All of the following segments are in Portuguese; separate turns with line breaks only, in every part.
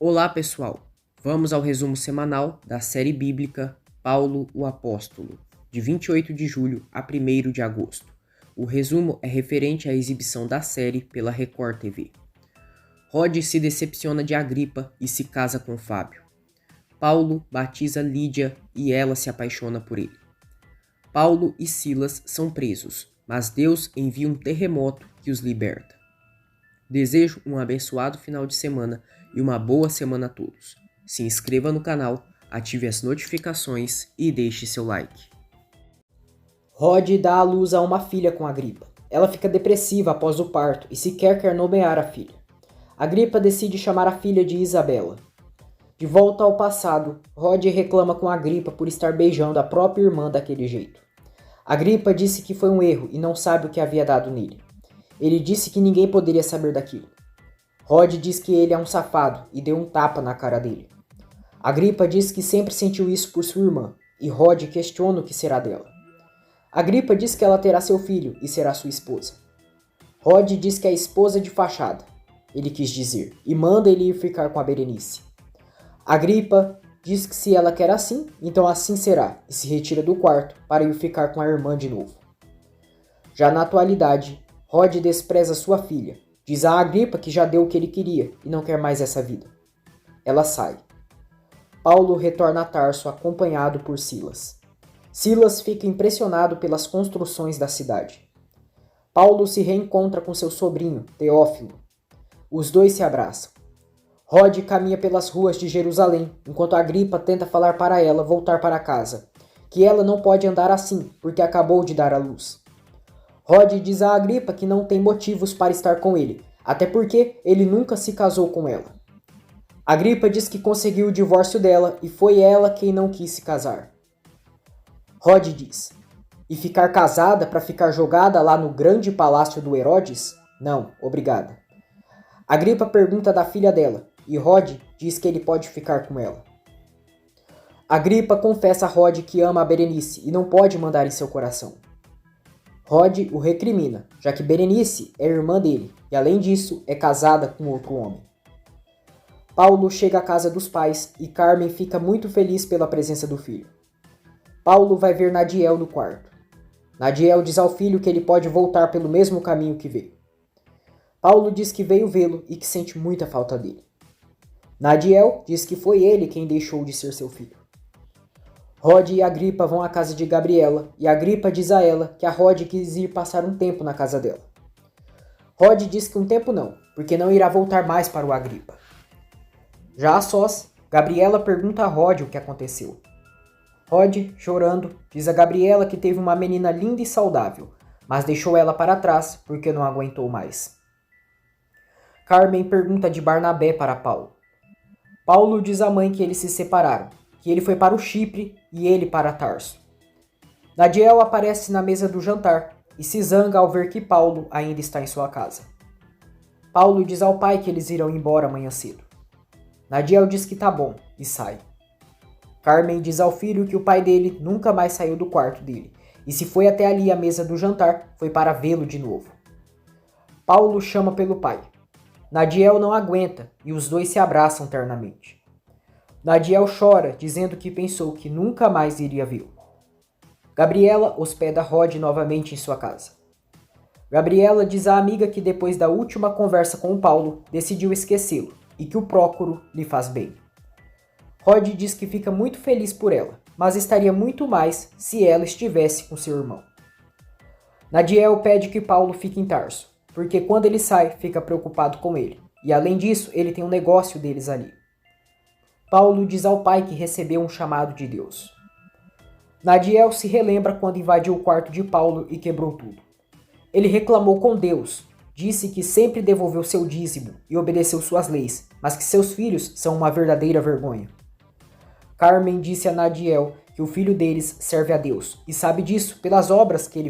Olá, pessoal! Vamos ao resumo semanal da série bíblica Paulo o Apóstolo, de 28 de julho a 1º de agosto. O resumo é referente à exibição da série pela Record TV. Rod se decepciona de Agripa e se casa com Fábio. Paulo batiza Lídia e ela se apaixona por ele. Paulo e Silas são presos, mas Deus envia um terremoto que os liberta. Desejo um abençoado final de semana e uma boa semana a todos. Se inscreva no canal, ative as notificações e deixe seu like.
Rod dá à luz a uma filha com Agripa. Ela fica depressiva após o parto e sequer quer nomear a filha. Agripa decide chamar a filha de Isabela. De volta ao passado, Rod reclama com Agripa por estar beijando a própria irmã daquele jeito. Agripa disse que foi um erro e não sabe o que havia dado nele. Ele disse que ninguém poderia saber daquilo. Rod diz que ele é um safado e deu um tapa na cara dele. Agripa diz que sempre sentiu isso por sua irmã, e Rod questiona o que será dela. Agripa diz que ela terá seu filho e será sua esposa. Rod diz que é esposa de fachada, ele quis dizer, e manda ele ir ficar com a Berenice. Agripa diz que se ela quer assim, então assim será, e se retira do quarto para ir ficar com a irmã de novo. Já na atualidade, Rod despreza sua filha, diz a Agripa que já deu o que ele queria e não quer mais essa vida. Ela sai. Paulo retorna a Tarso acompanhado por Silas. Silas fica impressionado pelas construções da cidade. Paulo se reencontra com seu sobrinho, Teófilo. Os dois se abraçam. Rod caminha pelas ruas de Jerusalém, enquanto Agripa tenta falar para ela voltar para casa, que ela não pode andar assim, porque acabou de dar à luz. Rod diz a Agripa que não tem motivos para estar com ele, até porque ele nunca se casou com ela. Agripa diz que conseguiu o divórcio dela e foi ela quem não quis se casar. Rod diz: e ficar casada para ficar jogada lá no grande palácio do Herodes? Não, obrigada. Agripa pergunta da filha dela, e Rod diz que ele pode ficar com ela. Agripa confessa a Rod que ama a Berenice e não pode mandar em seu coração. Rod o recrimina, já que Berenice é irmã dele e, além disso, é casada com outro homem. Paulo chega à casa dos pais e Carmen fica muito feliz pela presença do filho. Paulo vai ver Nadiel no quarto. Nadiel diz ao filho que ele pode voltar pelo mesmo caminho que veio. Paulo diz que veio vê-lo e que sente muita falta dele. Nadiel diz que foi ele quem deixou de ser seu filho. Rod e Agripa vão à casa de Gabriela e Agripa diz a ela que a Rod quis ir passar um tempo na casa dela. Rod diz que um tempo não, porque não irá voltar mais para o Agripa. Já a sós, Gabriela pergunta a Rod o que aconteceu. Rod, chorando, diz a Gabriela que teve uma menina linda e saudável, mas deixou ela para trás porque não aguentou mais. Carmen pergunta de Barnabé para Paulo. Paulo diz à mãe que eles se separaram, que ele foi para o Chipre e ele para Tarso. Nadiel aparece na mesa do jantar e se zanga ao ver que Paulo ainda está em sua casa. Paulo diz ao pai que eles irão embora amanhã cedo. Nadiel diz que tá bom e sai. Carmen diz ao filho que o pai dele nunca mais saiu do quarto dele e se foi até ali à mesa do jantar foi para vê-lo de novo. Paulo chama pelo pai. Nadiel não aguenta e os dois se abraçam ternamente. Nadiel chora, dizendo que pensou que nunca mais iria vê-lo. Gabriela hospeda Rod novamente em sua casa. Gabriela diz à amiga que depois da última conversa com o Paulo, decidiu esquecê-lo e que o Prócoro lhe faz bem. Rod diz que fica muito feliz por ela, mas estaria muito mais se ela estivesse com seu irmão. Nadiel pede que Paulo fique em Tarso, porque quando ele sai, fica preocupado com ele, e além disso, ele tem um negócio deles ali. Paulo diz ao pai que recebeu um chamado de Deus. Nadiel se relembra quando invadiu o quarto de Paulo e quebrou tudo. Ele reclamou com Deus, disse que sempre devolveu seu dízimo e obedeceu suas leis, mas que seus filhos são uma verdadeira vergonha. Carmen disse a Nadiel que o filho deles serve a Deus e sabe disso pelas obras que ele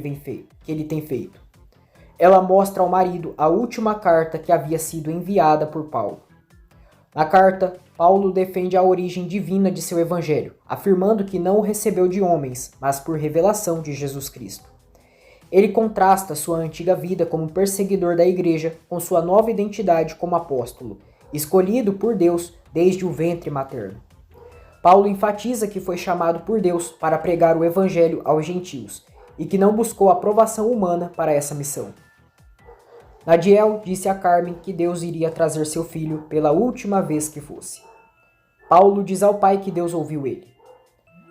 tem feito. Ela mostra ao marido a última carta que havia sido enviada por Paulo. Na carta, Paulo defende a origem divina de seu evangelho, afirmando que não o recebeu de homens, mas por revelação de Jesus Cristo. Ele contrasta sua antiga vida como perseguidor da igreja com sua nova identidade como apóstolo escolhido por Deus desde o ventre materno. Paulo enfatiza que foi chamado por Deus para pregar o evangelho aos gentios e que não buscou aprovação humana para essa missão. Nadiel disse a Carmen que Deus iria trazer seu filho pela última vez que fosse. Paulo diz ao pai que Deus ouviu ele.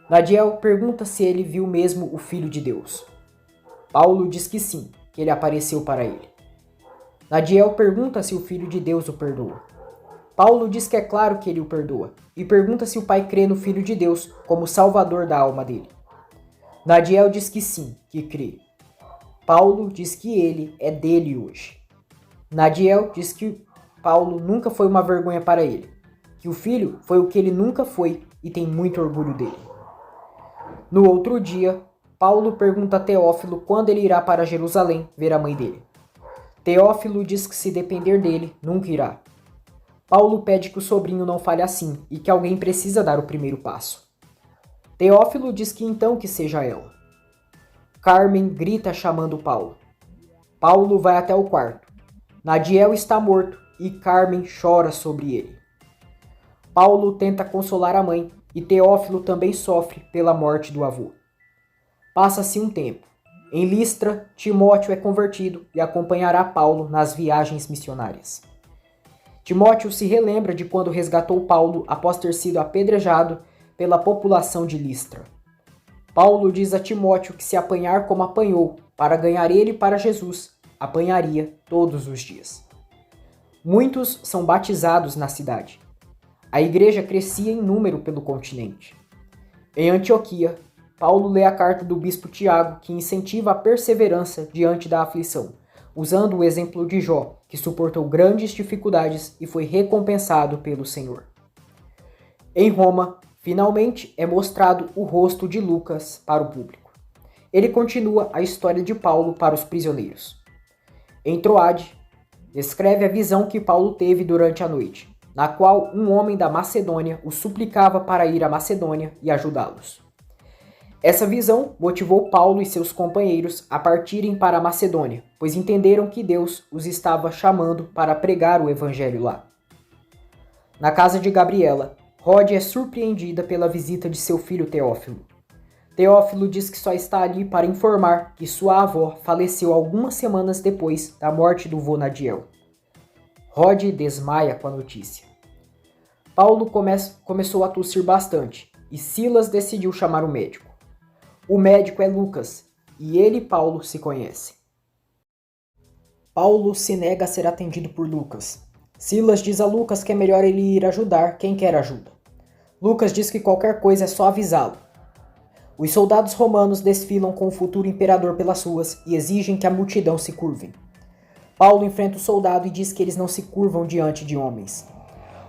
Nadiel pergunta se ele viu mesmo o Filho de Deus. Paulo diz que sim, que ele apareceu para ele. Nadiel pergunta se o Filho de Deus o perdoa. Paulo diz que é claro que ele o perdoa e pergunta se o pai crê no Filho de Deus como salvador da alma dele. Nadiel diz que sim, que crê. Paulo diz que ele é dele hoje. Nadiel diz que Paulo nunca foi uma vergonha para ele, que o filho foi o que ele nunca foi e tem muito orgulho dele. No outro dia, Paulo pergunta a Teófilo quando ele irá para Jerusalém ver a mãe dele. Teófilo diz que se depender dele, nunca irá. Paulo pede que o sobrinho não fale assim e que alguém precisa dar o primeiro passo. Teófilo diz que então que seja ela. Carmen grita chamando Paulo. Paulo vai até o quarto. Nadiel está morto e Carmen chora sobre ele. Paulo tenta consolar a mãe e Teófilo também sofre pela morte do avô. Passa-se um tempo. Em Listra, Timóteo é convertido e acompanhará Paulo nas viagens missionárias. Timóteo se relembra de quando resgatou Paulo após ter sido apedrejado pela população de Listra. Paulo diz a Timóteo que se apanhar como apanhou para ganhar ele para Jesus, apanharia todos os dias. Muitos são batizados na cidade. A igreja crescia em número pelo continente. Em Antioquia, Paulo lê a carta do bispo Tiago que incentiva a perseverança diante da aflição, usando o exemplo de Jó, que suportou grandes dificuldades e foi recompensado pelo Senhor. Em Roma, finalmente é mostrado o rosto de Lucas para o público. Ele continua a história de Paulo para os prisioneiros. Em Troade, descreve a visão que Paulo teve durante a noite, na qual um homem da Macedônia o suplicava para ir à Macedônia e ajudá-los. Essa visão motivou Paulo e seus companheiros a partirem para a Macedônia, pois entenderam que Deus os estava chamando para pregar o evangelho lá. Na casa de Gabriela, Rode é surpreendida pela visita de seu filho Teófilo. Teófilo diz que só está ali para informar que sua avó faleceu algumas semanas depois da morte do vô Nadiel. Rode desmaia com a notícia. Paulo começou a tossir bastante e Silas decidiu chamar o médico. O médico é Lucas, e ele e Paulo se conhecem. Paulo se nega a ser atendido por Lucas. Silas diz a Lucas que é melhor ele ir ajudar quem quer ajuda. Lucas diz que qualquer coisa é só avisá-lo. Os soldados romanos desfilam com o futuro imperador pelas ruas e exigem que a multidão se curvem. Paulo enfrenta o soldado e diz que eles não se curvam diante de homens.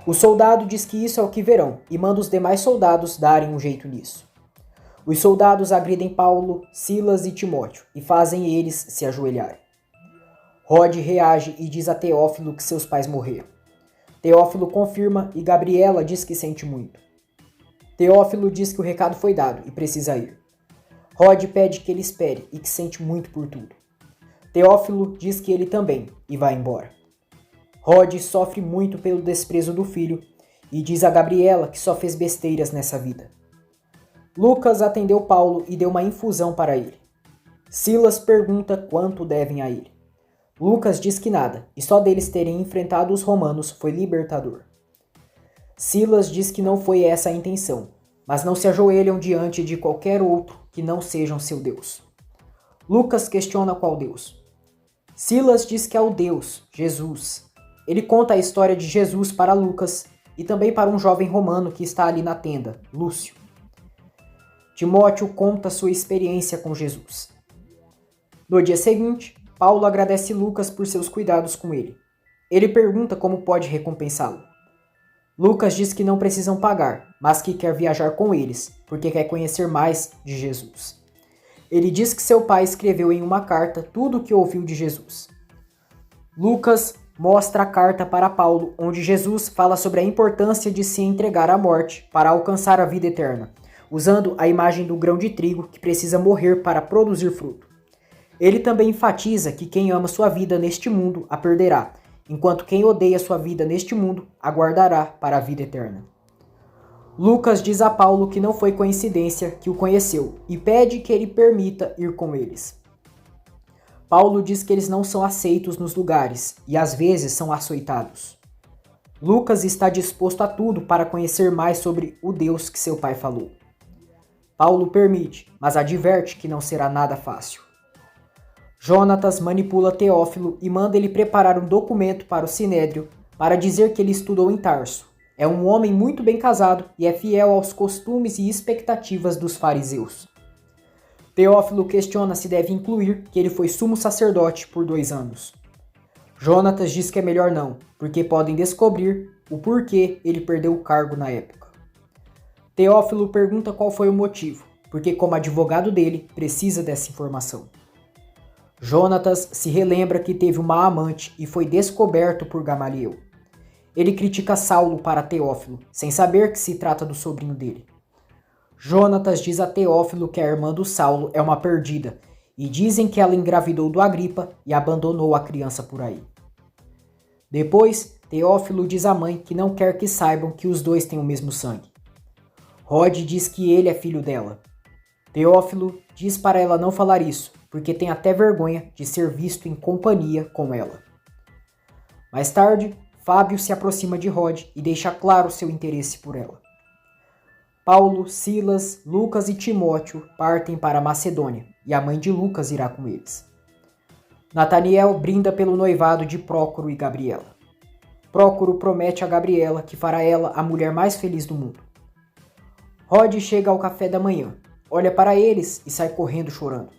O soldado diz que isso é o que verão e manda os demais soldados darem um jeito nisso. Os soldados agridem Paulo, Silas e Timóteo e fazem eles se ajoelharem. Rode reage e diz a Teófilo que seus pais morreram. Teófilo confirma e Gabriela diz que sente muito. Teófilo diz que o recado foi dado e precisa ir. Rode pede que ele espere e que sente muito por tudo. Teófilo diz que ele também e vai embora. Rode sofre muito pelo desprezo do filho e diz a Gabriela que só fez besteiras nessa vida. Lucas atendeu Paulo e deu uma infusão para ele. Silas pergunta quanto devem a ele. Lucas diz que nada, e só deles terem enfrentado os romanos foi libertador. Silas diz que não foi essa a intenção, mas não se ajoelham diante de qualquer outro que não sejam seu Deus. Lucas questiona qual Deus. Silas diz que é o Deus, Jesus. Ele conta a história de Jesus para Lucas e também para um jovem romano que está ali na tenda, Lúcio. Timóteo conta sua experiência com Jesus. No dia seguinte, Paulo agradece Lucas por seus cuidados com ele. Ele pergunta como pode recompensá-lo. Lucas diz que não precisam pagar, mas que quer viajar com eles, porque quer conhecer mais de Jesus. Ele diz que seu pai escreveu em uma carta tudo o que ouviu de Jesus. Lucas mostra a carta para Paulo, onde Jesus fala sobre a importância de se entregar à morte para alcançar a vida eterna, usando a imagem do grão de trigo que precisa morrer para produzir fruto. Ele também enfatiza que quem ama sua vida neste mundo a perderá, enquanto quem odeia sua vida neste mundo aguardará para a vida eterna. Lucas diz a Paulo que não foi coincidência que o conheceu e pede que ele permita ir com eles. Paulo diz que eles não são aceitos nos lugares e às vezes são açoitados. Lucas está disposto a tudo para conhecer mais sobre o Deus que seu pai falou. Paulo permite, mas adverte que não será nada fácil. Jonatas manipula Teófilo e manda ele preparar um documento para o Sinédrio para dizer que ele estudou em Tarso. É um homem muito bem casado e é fiel aos costumes e expectativas dos fariseus. Teófilo questiona se deve incluir que ele foi sumo sacerdote por 2 anos. Jonatas diz que é melhor não, porque podem descobrir o porquê ele perdeu o cargo na época. Teófilo pergunta qual foi o motivo, porque como advogado dele, precisa dessa informação. Jonatas se relembra que teve uma amante e foi descoberto por Gamaliel. Ele critica Saulo para Teófilo, sem saber que se trata do sobrinho dele. Jonatas diz a Teófilo que a irmã do Saulo é uma perdida, e dizem que ela engravidou do Agripa e abandonou a criança por aí. Depois, Teófilo diz à mãe que não quer que saibam que os dois têm o mesmo sangue. Rod diz que ele é filho dela. Teófilo diz para ela não falar isso, porque tem até vergonha de ser visto em companhia com ela. Mais tarde, Fábio se aproxima de Rod e deixa claro seu interesse por ela. Paulo, Silas, Lucas e Timóteo partem para a Macedônia, e a mãe de Lucas irá com eles. Nataniel brinda pelo noivado de Prócoro e Gabriela. Prócoro promete a Gabriela que fará ela a mulher mais feliz do mundo. Rod chega ao café da manhã, olha para eles e sai correndo chorando.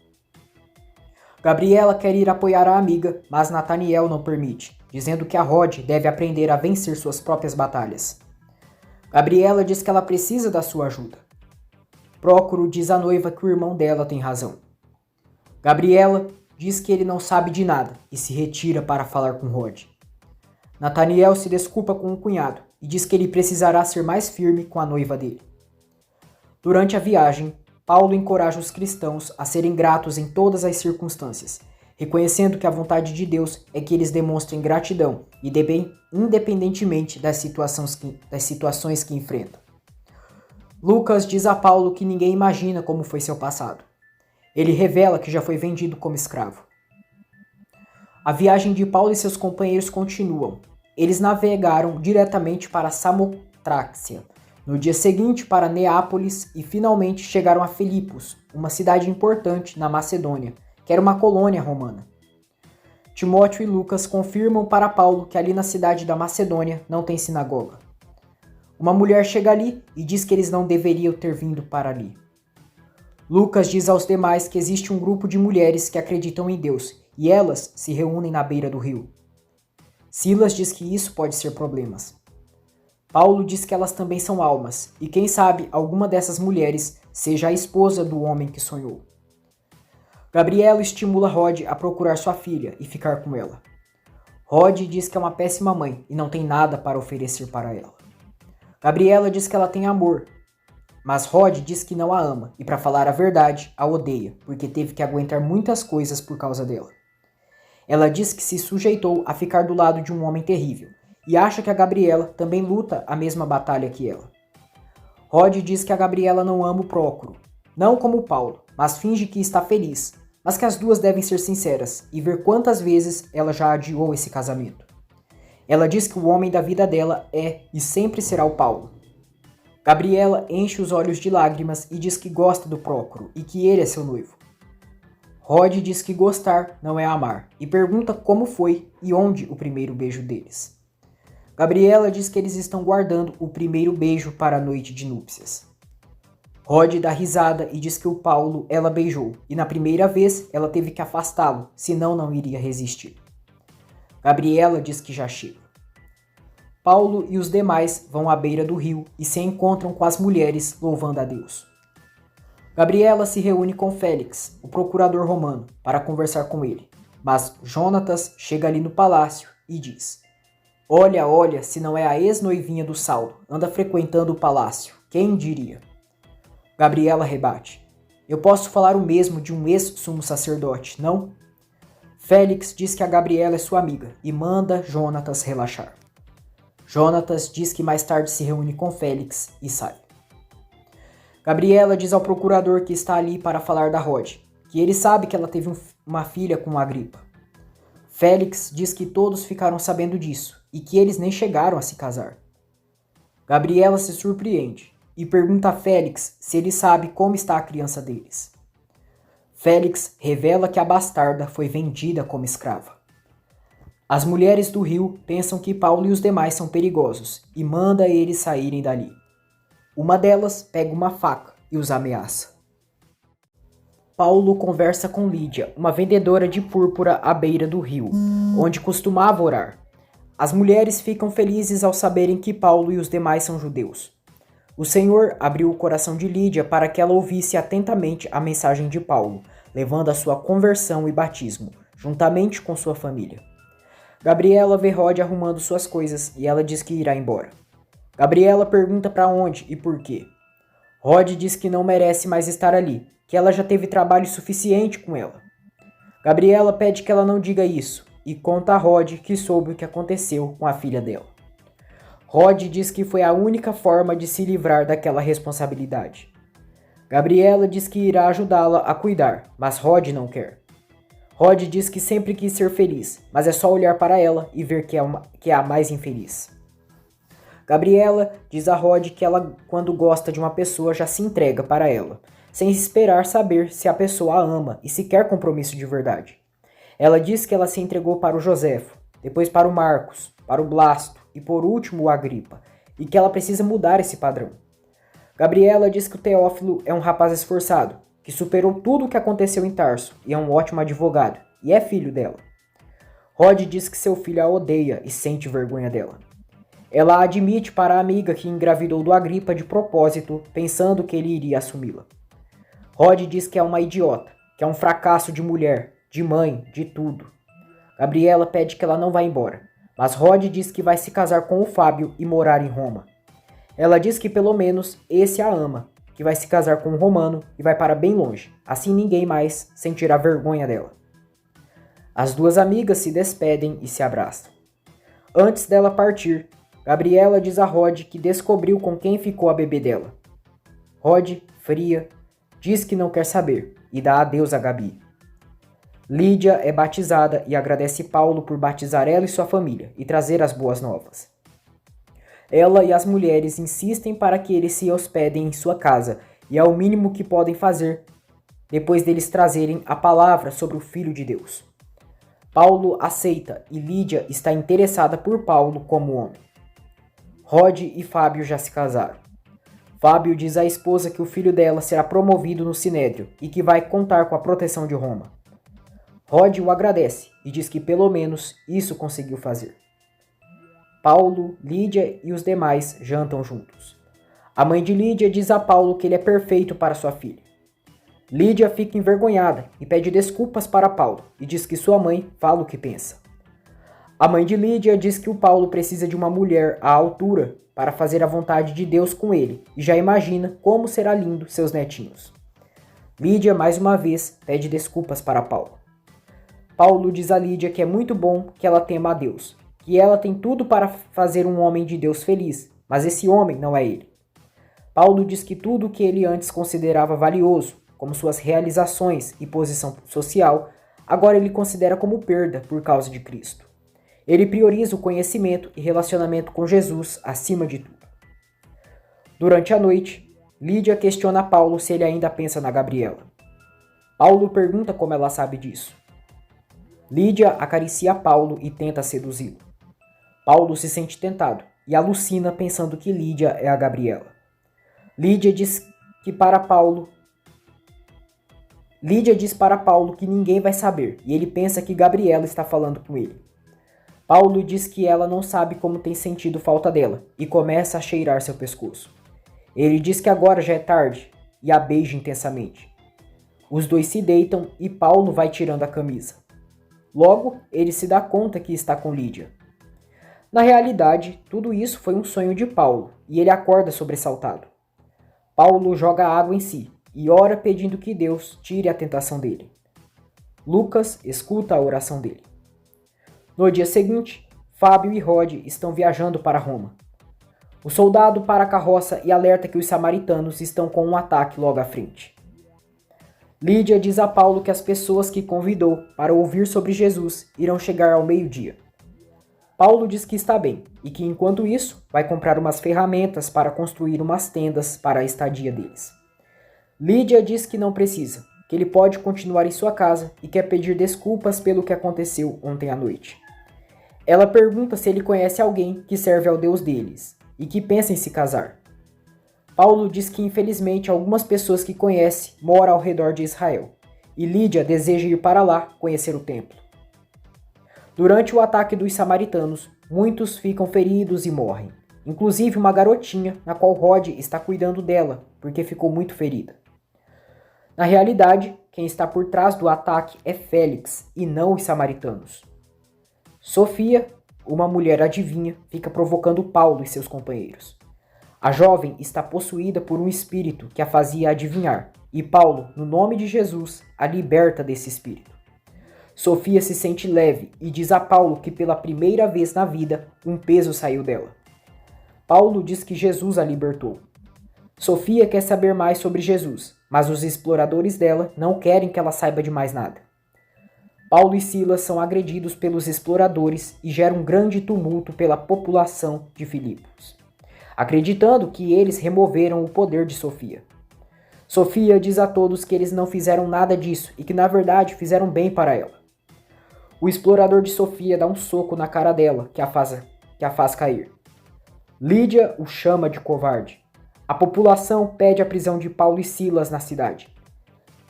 Gabriela quer ir apoiar a amiga, mas Nataniel não permite, dizendo que a Rod deve aprender a vencer suas próprias batalhas. Gabriela diz que ela precisa da sua ajuda. Prócoro diz à noiva que o irmão dela tem razão. Gabriela diz que ele não sabe de nada e se retira para falar com Rod. Nataniel se desculpa com o cunhado e diz que ele precisará ser mais firme com a noiva dele. Durante a viagem, Paulo encoraja os cristãos a serem gratos em todas as circunstâncias, reconhecendo que a vontade de Deus é que eles demonstrem gratidão e independentemente das situações que enfrentam. Lucas diz a Paulo que ninguém imagina como foi seu passado. Ele revela que já foi vendido como escravo. A viagem de Paulo e seus companheiros continuam. Eles navegaram diretamente para Samotrácia, no dia seguinte para Neápolis e finalmente chegaram a Filipos, uma cidade importante na Macedônia, que era uma colônia romana. Timóteo e Lucas confirmam para Paulo que ali na cidade da Macedônia não tem sinagoga. Uma mulher chega ali e diz que eles não deveriam ter vindo para ali. Lucas diz aos demais que existe um grupo de mulheres que acreditam em Deus e elas se reúnem na beira do rio. Silas diz que isso pode ser problemas. Paulo diz que elas também são almas e quem sabe alguma dessas mulheres seja a esposa do homem que sonhou. Gabriela estimula Rod a procurar sua filha e ficar com ela. Rod diz que é uma péssima mãe e não tem nada para oferecer para ela. Gabriela diz que ela tem amor, mas Rod diz que não a ama e, para falar a verdade, a odeia, porque teve que aguentar muitas coisas por causa dela. Ela diz que se sujeitou a ficar do lado de um homem terrível e acha que a Gabriela também luta a mesma batalha que ela. Rod diz que a Gabriela não ama o Prócoro, não como Paulo, mas finge que está feliz, mas que as duas devem ser sinceras e ver quantas vezes ela já adiou esse casamento. Ela diz que o homem da vida dela é e sempre será o Paulo. Gabriela enche os olhos de lágrimas e diz que gosta do Prócoro e que ele é seu noivo. Rod diz que gostar não é amar e pergunta como foi e onde o primeiro beijo deles. Gabriela diz que eles estão guardando o primeiro beijo para a noite de núpcias. Rod dá risada e diz que o Paulo ela beijou e na primeira vez ela teve que afastá-lo, senão não iria resistir. Gabriela diz que já chega. Paulo e os demais vão à beira do rio e se encontram com as mulheres louvando a Deus. Gabriela se reúne com Félix, o procurador romano, para conversar com ele, mas Jonatas chega ali no palácio e diz: Olha, olha, se não é a ex-noivinha do Saulo, anda frequentando o palácio, quem diria? Gabriela rebate: Eu posso falar o mesmo de um ex-sumo sacerdote, não? Félix diz que a Gabriela é sua amiga e manda Jonatas relaxar. Jonatas diz que mais tarde se reúne com Félix e sai. Gabriela diz ao procurador que está ali para falar da Rod, que ele sabe que ela teve uma filha com Agripa. Félix diz que todos ficaram sabendo disso e que eles nem chegaram a se casar. Gabriela se surpreende e pergunta a Félix se ele sabe como está a criança deles. Félix revela que a bastarda foi vendida como escrava. As mulheres do rio pensam que Paulo e os demais são perigosos e manda eles saírem dali. Uma delas pega uma faca e os ameaça. Paulo conversa com Lídia, uma vendedora de púrpura à beira do rio, onde costumava orar. As mulheres ficam felizes ao saberem que Paulo e os demais são judeus. O Senhor abriu o coração de Lídia para que ela ouvisse atentamente a mensagem de Paulo, levando a sua conversão e batismo, juntamente com sua família. Gabriela vê Rod arrumando suas coisas e ela diz que irá embora. Gabriela pergunta para onde e por quê. Rod diz que não merece mais estar ali, que ela já teve trabalho suficiente com ela. Gabriela pede que ela não diga isso e conta a Rod que soube o que aconteceu com a filha dela. Rod diz que foi a única forma de se livrar daquela responsabilidade. Gabriela diz que irá ajudá-la a cuidar, mas Rod não quer. Rod diz que sempre quis ser feliz, mas é só olhar para ela e ver que é a mais infeliz. Gabriela diz a Rod que ela, quando gosta de uma pessoa, já se entrega para ela, sem esperar saber se a pessoa a ama e se quer compromisso de verdade. Ela diz que ela se entregou para o Joséfo, depois para o Marcos, para o Blasto e por último o Agripa, e que ela precisa mudar esse padrão. Gabriela diz que o Teófilo é um rapaz esforçado, que superou tudo o que aconteceu em Tarso e é um ótimo advogado, e é filho dela. Rod diz que seu filho a odeia e sente vergonha dela. Ela admite para a amiga que engravidou do Agripa de propósito, pensando que ele iria assumi-la. Rod diz que é uma idiota, que é um fracasso de mulher, de mãe, de tudo. Gabriela pede que ela não vá embora, mas Rod diz que vai se casar com o Fábio e morar em Roma. Ela diz que pelo menos esse a ama, que vai se casar com um romano e vai para bem longe, assim ninguém mais sentirá vergonha dela. As duas amigas se despedem e se abraçam. Antes dela partir, Gabriela diz a Rod que descobriu com quem ficou a bebê dela. Rod, fria, diz que não quer saber e dá adeus a Gabi. Lídia é batizada e agradece Paulo por batizar ela e sua família e trazer as boas novas. Ela e as mulheres insistem para que eles se hospedem em sua casa e é o mínimo que podem fazer depois deles trazerem a palavra sobre o Filho de Deus. Paulo aceita e Lídia está interessada por Paulo como homem. Rod e Fábio já se casaram. Fábio diz à esposa que o filho dela será promovido no Sinédrio e que vai contar com a proteção de Roma. Rod o agradece e diz que pelo menos isso conseguiu fazer. Paulo, Lídia e os demais jantam juntos. A mãe de Lídia diz a Paulo que ele é perfeito para sua filha. Lídia fica envergonhada e pede desculpas para Paulo e diz que sua mãe fala o que pensa. A mãe de Lídia diz que o Paulo precisa de uma mulher à altura para fazer a vontade de Deus com ele e já imagina como será lindo seus netinhos. Lídia mais uma vez pede desculpas para Paulo. Paulo diz a Lídia que é muito bom que ela tema a Deus, que ela tem tudo para fazer um homem de Deus feliz, mas esse homem não é ele. Paulo diz que tudo o que ele antes considerava valioso, como suas realizações e posição social, agora ele considera como perda por causa de Cristo. Ele prioriza o conhecimento e relacionamento com Jesus acima de tudo. Durante a noite, Lídia questiona Paulo se ele ainda pensa na Gabriela. Paulo pergunta como ela sabe disso. Lídia acaricia Paulo e tenta seduzi-lo. Paulo se sente tentado e alucina pensando que Lídia é a Gabriela. Lídia diz para Paulo que ninguém vai saber e ele pensa que Gabriela está falando com ele. Paulo diz que ela não sabe como tem sentido falta dela e começa a cheirar seu pescoço. Ele diz que agora já é tarde e a beija intensamente. Os dois se deitam e Paulo vai tirando a camisa. Logo, ele se dá conta que está com Lídia. Na realidade, tudo isso foi um sonho de Paulo e ele acorda sobressaltado. Paulo joga água em si e ora pedindo que Deus tire a tentação dele. Lucas escuta a oração dele. No dia seguinte, Fábio e Rod estão viajando para Roma. O soldado para a carroça e alerta que os samaritanos estão com um ataque logo à frente. Lídia diz a Paulo que as pessoas que convidou para ouvir sobre Jesus irão chegar ao meio-dia. Paulo diz que está bem e que, enquanto isso, vai comprar umas ferramentas para construir umas tendas para a estadia deles. Lídia diz que não precisa, que ele pode continuar em sua casa e quer pedir desculpas pelo que aconteceu ontem à noite. Ela pergunta se ele conhece alguém que serve ao Deus deles e que pensa em se casar. Paulo diz que, infelizmente, algumas pessoas que conhece moram ao redor de Israel e Lídia deseja ir para lá conhecer o templo. Durante o ataque dos samaritanos, muitos ficam feridos e morrem, inclusive uma garotinha na qual Rod está cuidando dela porque ficou muito ferida. Na realidade, quem está por trás do ataque é Félix e não os samaritanos. Sofia, uma mulher adivinha, fica provocando Paulo e seus companheiros. A jovem está possuída por um espírito que a fazia adivinhar, e Paulo, no nome de Jesus, a liberta desse espírito. Sofia se sente leve e diz a Paulo que pela primeira vez na vida, um peso saiu dela. Paulo diz que Jesus a libertou. Sofia quer saber mais sobre Jesus, mas os exploradores dela não querem que ela saiba de mais nada. Paulo e Silas são agredidos pelos exploradores e gera um grande tumulto pela população de Filipos, acreditando que eles removeram o poder de Sofia. Sofia diz a todos que eles não fizeram nada disso e que na verdade fizeram bem para ela. O explorador de Sofia dá um soco na cara dela, que a faz cair. Lídia o chama de covarde. A população pede a prisão de Paulo e Silas na cidade.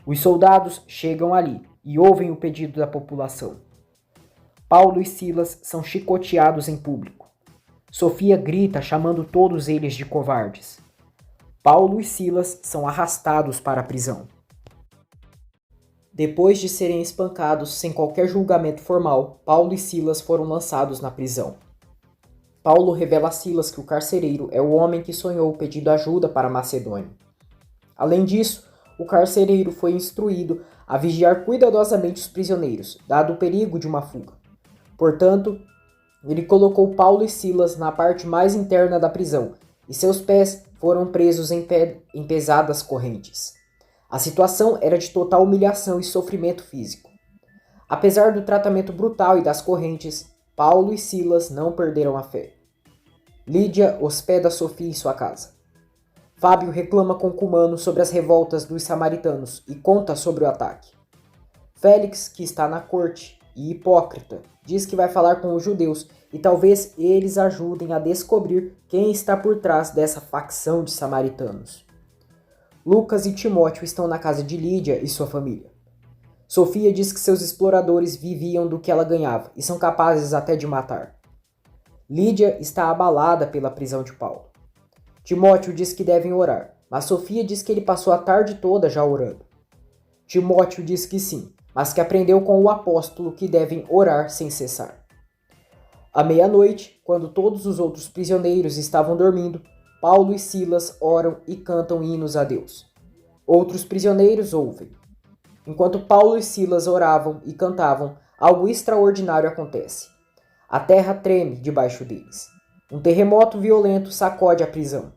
Os soldados chegam ali e ouvem o pedido da população. Paulo e Silas são chicoteados em público. Sofia grita chamando todos eles de covardes. Paulo e Silas são arrastados para a prisão. Depois de serem espancados sem qualquer julgamento formal, Paulo e Silas foram lançados na prisão. Paulo revela a Silas que o carcereiro é o homem que sonhou pedindo ajuda para Macedônia. Além disso, o carcereiro foi instruído a vigiar cuidadosamente os prisioneiros, dado o perigo de uma fuga. Portanto, ele colocou Paulo e Silas na parte mais interna da prisão, e seus pés foram presos em pesadas correntes. A situação era de total humilhação e sofrimento físico. Apesar do tratamento brutal e das correntes, Paulo e Silas não perderam a fé. Lídia hospeda Sofia em sua casa. Fábio reclama com Cumano sobre as revoltas dos samaritanos e conta sobre o ataque. Félix, que está na corte e hipócrita, diz que vai falar com os judeus e talvez eles ajudem a descobrir quem está por trás dessa facção de samaritanos. Lucas e Timóteo estão na casa de Lídia e sua família. Sofia diz que seus exploradores viviam do que ela ganhava e são capazes até de matar. Lídia está abalada pela prisão de Paulo. Timóteo diz que devem orar, mas Sofia diz que ele passou a tarde toda já orando. Timóteo diz que sim, mas que aprendeu com o apóstolo que devem orar sem cessar. À meia-noite, quando todos os outros prisioneiros estavam dormindo, Paulo e Silas oram e cantam hinos a Deus. Outros prisioneiros ouvem. Enquanto Paulo e Silas oravam e cantavam, algo extraordinário acontece. A terra treme debaixo deles. Um terremoto violento sacode a prisão.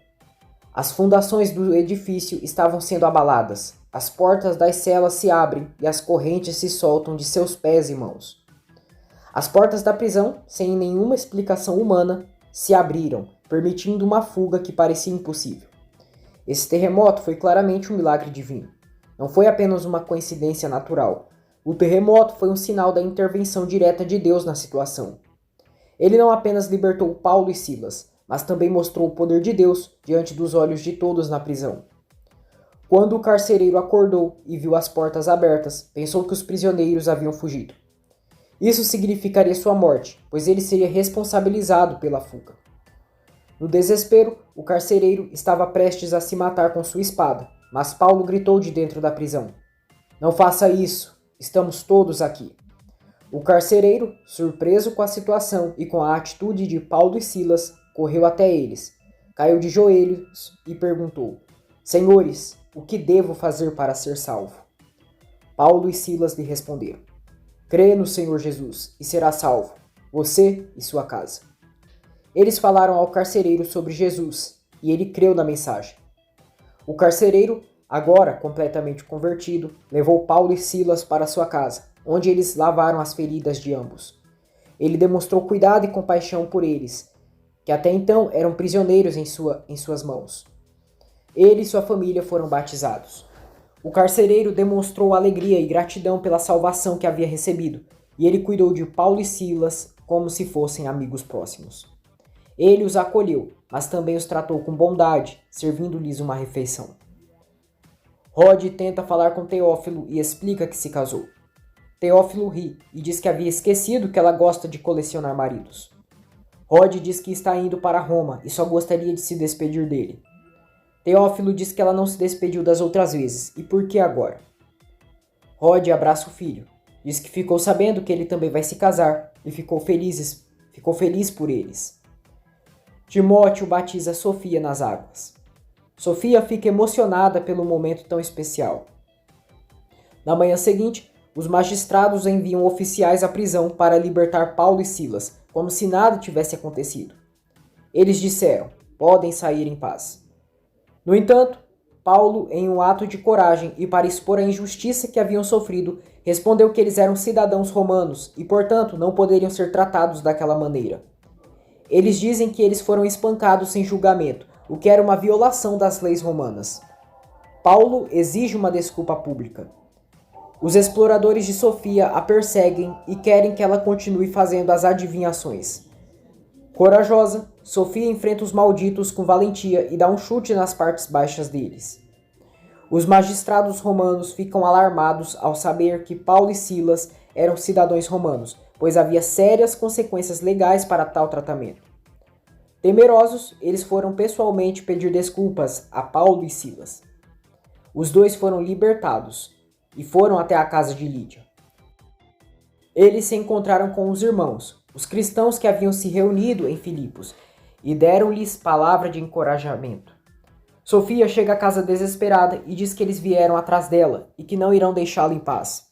As fundações do edifício estavam sendo abaladas. As portas das celas se abrem e as correntes se soltam de seus pés e mãos. As portas da prisão, sem nenhuma explicação humana, se abriram, permitindo uma fuga que parecia impossível. Esse terremoto foi claramente um milagre divino. Não foi apenas uma coincidência natural. O terremoto foi um sinal da intervenção direta de Deus na situação. Ele não apenas libertou Paulo e Silas, mas também mostrou o poder de Deus diante dos olhos de todos na prisão. Quando o carcereiro acordou e viu as portas abertas, pensou que os prisioneiros haviam fugido. Isso significaria sua morte, pois ele seria responsabilizado pela fuga. No desespero, o carcereiro estava prestes a se matar com sua espada, mas Paulo gritou de dentro da prisão: "Não faça isso, estamos todos aqui." O carcereiro, surpreso com a situação e com a atitude de Paulo e Silas, correu até eles, caiu de joelhos e perguntou: "Senhores, o que devo fazer para ser salvo?" Paulo e Silas lhe responderam: Crê no Senhor Jesus e será salvo, você e sua casa. Eles falaram ao carcereiro sobre Jesus e ele creu na mensagem. O carcereiro, agora completamente convertido, levou Paulo e Silas para sua casa, onde eles lavaram as feridas de ambos. Ele demonstrou cuidado e compaixão por eles, que até então eram prisioneiros em suas mãos. Ele e sua família foram batizados. O carcereiro demonstrou alegria e gratidão pela salvação que havia recebido, e ele cuidou de Paulo e Silas como se fossem amigos próximos. Ele os acolheu, mas também os tratou com bondade, servindo-lhes uma refeição. Rod tenta falar com Teófilo e explica que se casou. Teófilo ri e diz que havia esquecido que ela gosta de colecionar maridos. Rod diz que está indo para Roma e só gostaria de se despedir dele. Teófilo diz que ela não se despediu das outras vezes, e por que agora? Rod abraça o filho, diz que ficou sabendo que ele também vai se casar e ficou feliz por eles. Timóteo batiza Sofia nas águas. Sofia fica emocionada pelo momento tão especial. Na manhã seguinte, os magistrados enviam oficiais à prisão para libertar Paulo e Silas, como se nada tivesse acontecido. Eles disseram: podem sair em paz. No entanto, Paulo, em um ato de coragem e para expor a injustiça que haviam sofrido, respondeu que eles eram cidadãos romanos e, portanto, não poderiam ser tratados daquela maneira. Eles dizem que eles foram espancados sem julgamento, o que era uma violação das leis romanas. Paulo exige uma desculpa pública. Os exploradores de Sofia a perseguem e querem que ela continue fazendo as adivinhações. Corajosa, Sofia enfrenta os malditos com valentia e dá um chute nas partes baixas deles. Os magistrados romanos ficam alarmados ao saber que Paulo e Silas eram cidadãos romanos, pois havia sérias consequências legais para tal tratamento. Temerosos, eles foram pessoalmente pedir desculpas a Paulo e Silas. Os dois foram libertados e foram até a casa de Lídia. Eles se encontraram com os irmãos, os cristãos que haviam se reunido em Filipos, e deram-lhes palavra de encorajamento. Sofia chega à casa desesperada e diz que eles vieram atrás dela e que não irão deixá-la em paz.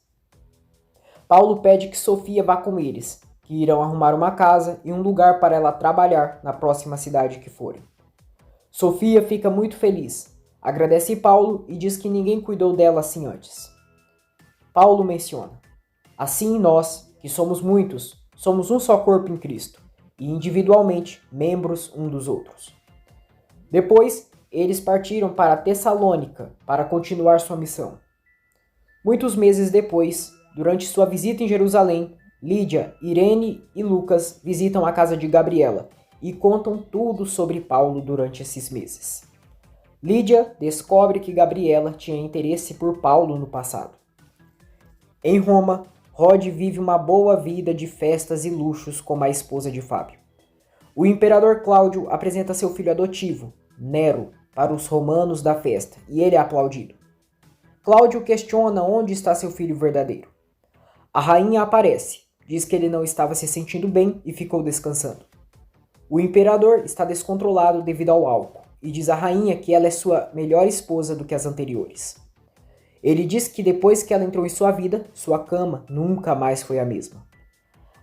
Paulo pede que Sofia vá com eles, que irão arrumar uma casa e um lugar para ela trabalhar na próxima cidade que forem. Sofia fica muito feliz, agradece Paulo e diz que ninguém cuidou dela assim antes. Paulo menciona: assim nós, que somos muitos, somos um só corpo em Cristo, e individualmente membros um dos outros. Depois, eles partiram para Tessalônica para continuar sua missão. Muitos meses depois, durante sua visita em Jerusalém, Lídia, Irene e Lucas visitam a casa de Gabriela e contam tudo sobre Paulo durante esses meses. Lídia descobre que Gabriela tinha interesse por Paulo no passado. Em Roma, Rod vive uma boa vida de festas e luxos como a esposa de Fábio. O imperador Cláudio apresenta seu filho adotivo, Nero, para os romanos da festa, e ele é aplaudido. Cláudio questiona onde está seu filho verdadeiro. A rainha aparece, diz que ele não estava se sentindo bem e ficou descansando. O imperador está descontrolado devido ao álcool, e diz à rainha que ela é sua melhor esposa do que as anteriores. Ele diz que depois que ela entrou em sua vida, sua cama nunca mais foi a mesma.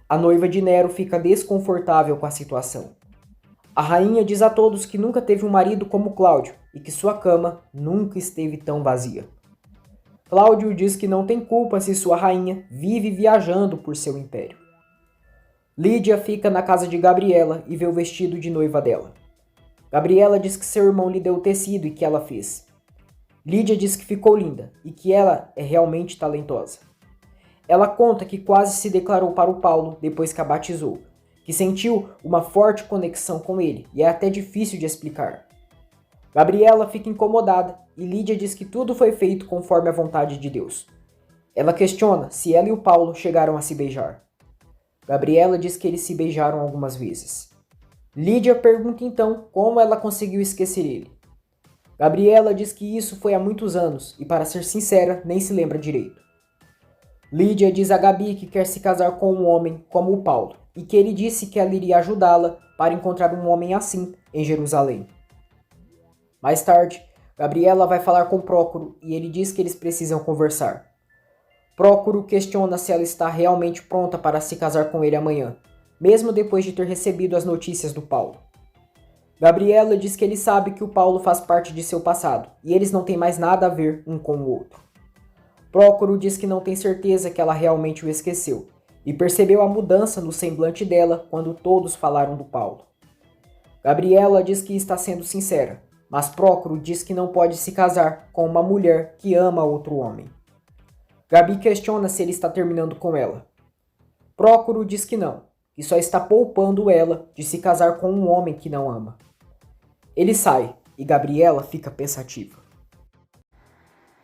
A noiva de Nero fica desconfortável com a situação. A rainha diz a todos que nunca teve um marido como Cláudio e que sua cama nunca esteve tão vazia. Cláudio diz que não tem culpa se sua rainha vive viajando por seu império. Lídia fica na casa de Gabriela e vê o vestido de noiva dela. Gabriela diz que seu irmão lhe deu o tecido e que ela fez. Lídia diz que ficou linda e que ela é realmente talentosa. Ela conta que quase se declarou para o Paulo depois que a batizou, que sentiu uma forte conexão com ele e é até difícil de explicar. Gabriela fica incomodada e Lídia diz que tudo foi feito conforme a vontade de Deus. Ela questiona se ela e o Paulo chegaram a se beijar. Gabriela diz que eles se beijaram algumas vezes. Lídia pergunta então como ela conseguiu esquecer ele. Gabriela diz que isso foi há muitos anos e, para ser sincera, nem se lembra direito. Lídia diz a Gabi que quer se casar com um homem como o Paulo e que ele disse que ela iria ajudá-la para encontrar um homem assim em Jerusalém. Mais tarde, Gabriela vai falar com Prócoro e ele diz que eles precisam conversar. Prócoro questiona se ela está realmente pronta para se casar com ele amanhã, mesmo depois de ter recebido as notícias do Paulo. Gabriela diz que ele sabe que o Paulo faz parte de seu passado e eles não têm mais nada a ver um com o outro. Prócoro diz que não tem certeza que ela realmente o esqueceu e percebeu a mudança no semblante dela quando todos falaram do Paulo. Gabriela diz que está sendo sincera, mas Prócoro diz que não pode se casar com uma mulher que ama outro homem. Gabi questiona se ele está terminando com ela. Prócoro diz que não, que só está poupando ela de se casar com um homem que não ama. Ele sai e Gabriela fica pensativa.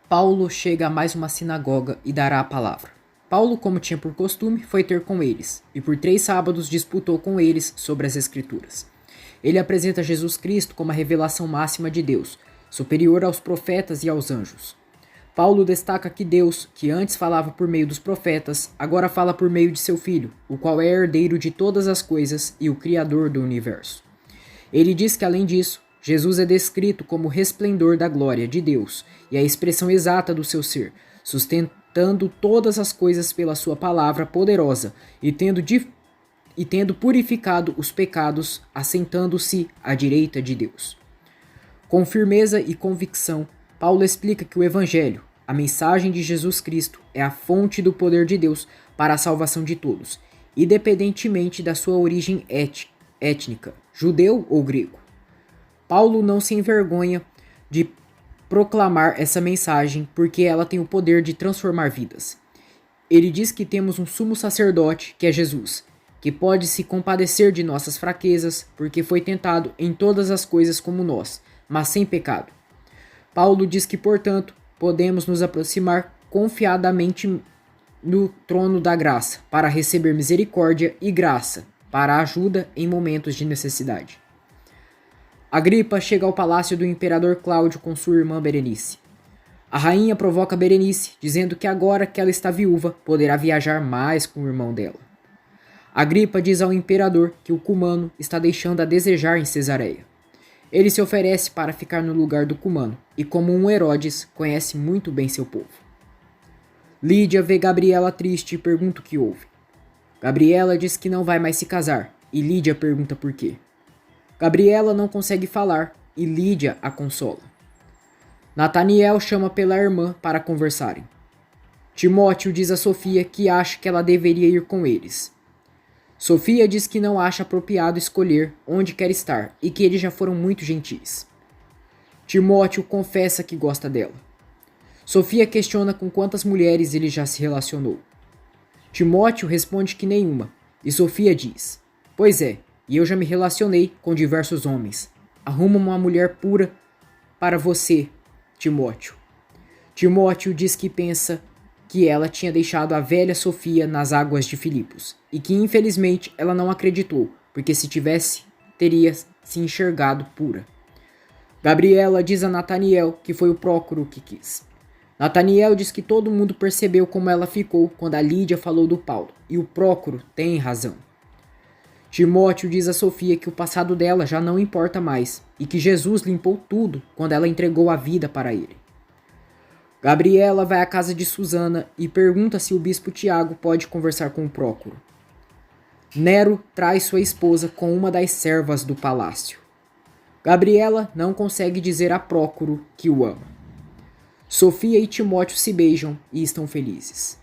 Paulo chega a mais uma sinagoga e dará a palavra. Paulo, como tinha por costume, foi ter com eles, e por 3 sábados disputou com eles sobre as Escrituras. Ele apresenta Jesus Cristo como a revelação máxima de Deus, superior aos profetas e aos anjos. Paulo destaca que Deus, que antes falava por meio dos profetas, agora fala por meio de seu Filho, o qual é herdeiro de todas as coisas e o Criador do universo. Ele diz que, além disso, Jesus é descrito como o resplendor da glória de Deus e a expressão exata do seu ser, sustentando todas as coisas pela sua palavra poderosa e tendo purificado os pecados, assentando-se à direita de Deus. Com firmeza e convicção, Paulo explica que o Evangelho, a mensagem de Jesus Cristo, é a fonte do poder de Deus para a salvação de todos, independentemente da sua origem étnica, judeu ou grego. Paulo não se envergonha de proclamar essa mensagem porque ela tem o poder de transformar vidas. Ele diz que temos um sumo sacerdote, que é Jesus, que pode se compadecer de nossas fraquezas, porque foi tentado em todas as coisas como nós, mas sem pecado. Paulo diz que, portanto, podemos nos aproximar confiadamente no trono da graça, para receber misericórdia e graça, para a ajuda em momentos de necessidade. Agripa chega ao palácio do imperador Cláudio com sua irmã Berenice. A rainha provoca Berenice, dizendo que agora que ela está viúva, poderá viajar mais com o irmão dela. Agripa diz ao imperador que o cumano está deixando a desejar em Cesareia. Ele se oferece para ficar no lugar do cumano, e como um Herodes, conhece muito bem seu povo. Lídia vê Gabriela triste e pergunta o que houve. Gabriela diz que não vai mais se casar, e Lídia pergunta por quê. Gabriela não consegue falar, e Lídia a consola. Nataniel chama pela irmã para conversarem. Timóteo diz a Sofia que acha que ela deveria ir com eles. Sofia diz que não acha apropriado escolher onde quer estar e que eles já foram muito gentis. Timóteo confessa que gosta dela. Sofia questiona com quantas mulheres ele já se relacionou. Timóteo responde que nenhuma, e Sofia diz: "Pois é, e eu já me relacionei com diversos homens. Arruma uma mulher pura para você, Timóteo." Timóteo diz que pensa que ela tinha deixado a velha Sofia nas águas de Filipos e que infelizmente ela não acreditou, porque se tivesse, teria se enxergado pura. Gabriela diz a Nataniel que foi o Prócoro que quis. Nataniel diz que todo mundo percebeu como ela ficou quando a Lídia falou do Paulo, e o Prócoro tem razão. Timóteo diz a Sofia que o passado dela já não importa mais e que Jesus limpou tudo quando ela entregou a vida para ele. Gabriela vai à casa de Susana e pergunta se o bispo Tiago pode conversar com o Prócoro. Nero traz sua esposa com uma das servas do palácio. Gabriela não consegue dizer a Prócoro que o ama. Sofia e Timóteo se beijam e estão felizes.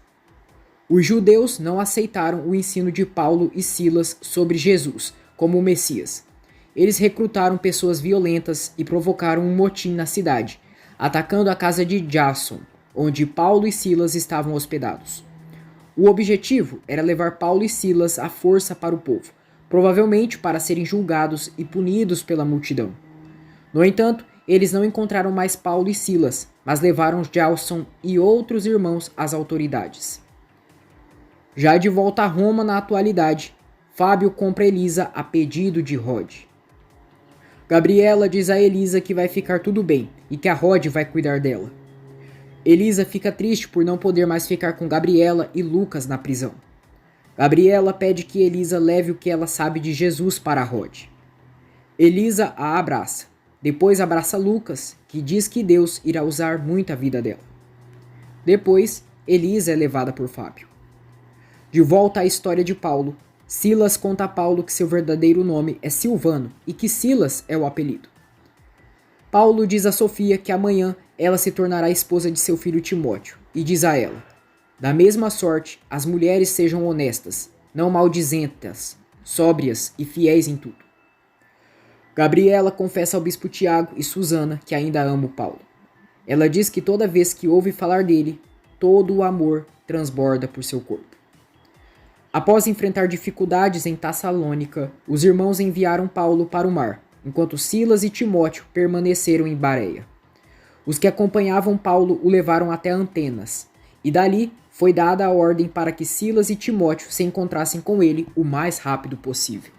Os judeus não aceitaram o ensino de Paulo e Silas sobre Jesus como o Messias. Eles recrutaram pessoas violentas e provocaram um motim na cidade, atacando a casa de Jason, onde Paulo e Silas estavam hospedados. O objetivo era levar Paulo e Silas à força para o povo, provavelmente para serem julgados e punidos pela multidão. No entanto, eles não encontraram mais Paulo e Silas, mas levaram Jason e outros irmãos às autoridades. Já de volta a Roma na atualidade, Fábio compra Elisa a pedido de Rod. Gabriela diz a Elisa que vai ficar tudo bem e que a Rod vai cuidar dela. Elisa fica triste por não poder mais ficar com Gabriela e Lucas na prisão. Gabriela pede que Elisa leve o que ela sabe de Jesus para Rod. Elisa a abraça. Depois abraça Lucas, que diz que Deus irá usar muito a vida dela. Depois,
Elisa é levada por Fábio. De volta à história de Paulo, Silas conta a Paulo que seu verdadeiro nome é Silvano e que Silas é o apelido. Paulo diz a Sofia que amanhã ela se tornará esposa de seu filho Timóteo e diz a ela: da mesma sorte, as mulheres sejam honestas, não maldizentas, sóbrias e fiéis em tudo. Gabriela confessa ao bispo Tiago e Susana que ainda ama o Paulo. Ela diz que toda vez que ouve falar dele, todo o amor transborda por seu corpo. Após enfrentar dificuldades em Tessalônica, os irmãos enviaram Paulo para o mar, enquanto Silas e Timóteo permaneceram em Bareia. Os que acompanhavam Paulo o levaram até Antenas, e dali foi dada a ordem para que Silas e Timóteo se encontrassem com ele o mais rápido possível.